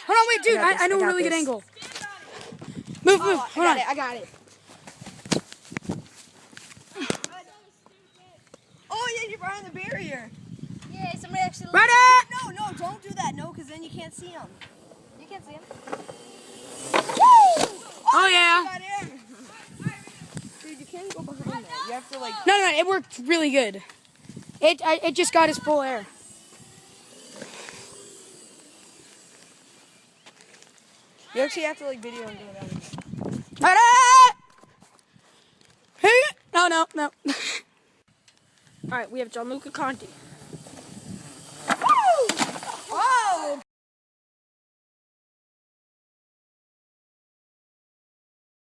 Hold on, wait, dude. I know a really good angle. Move. Hold on. I got it. Oh, yeah, you're behind the barrier. Yeah, somebody actually... Ready? No, don't do that. No, because then you can't see him. You can't see him. Oh, yeah. Dude, you can't go behind that. You have to, like... No, it worked really good. It just got his full air. You actually have to, like, video and do it. Ready? No. All right, we have Gianluca Conti.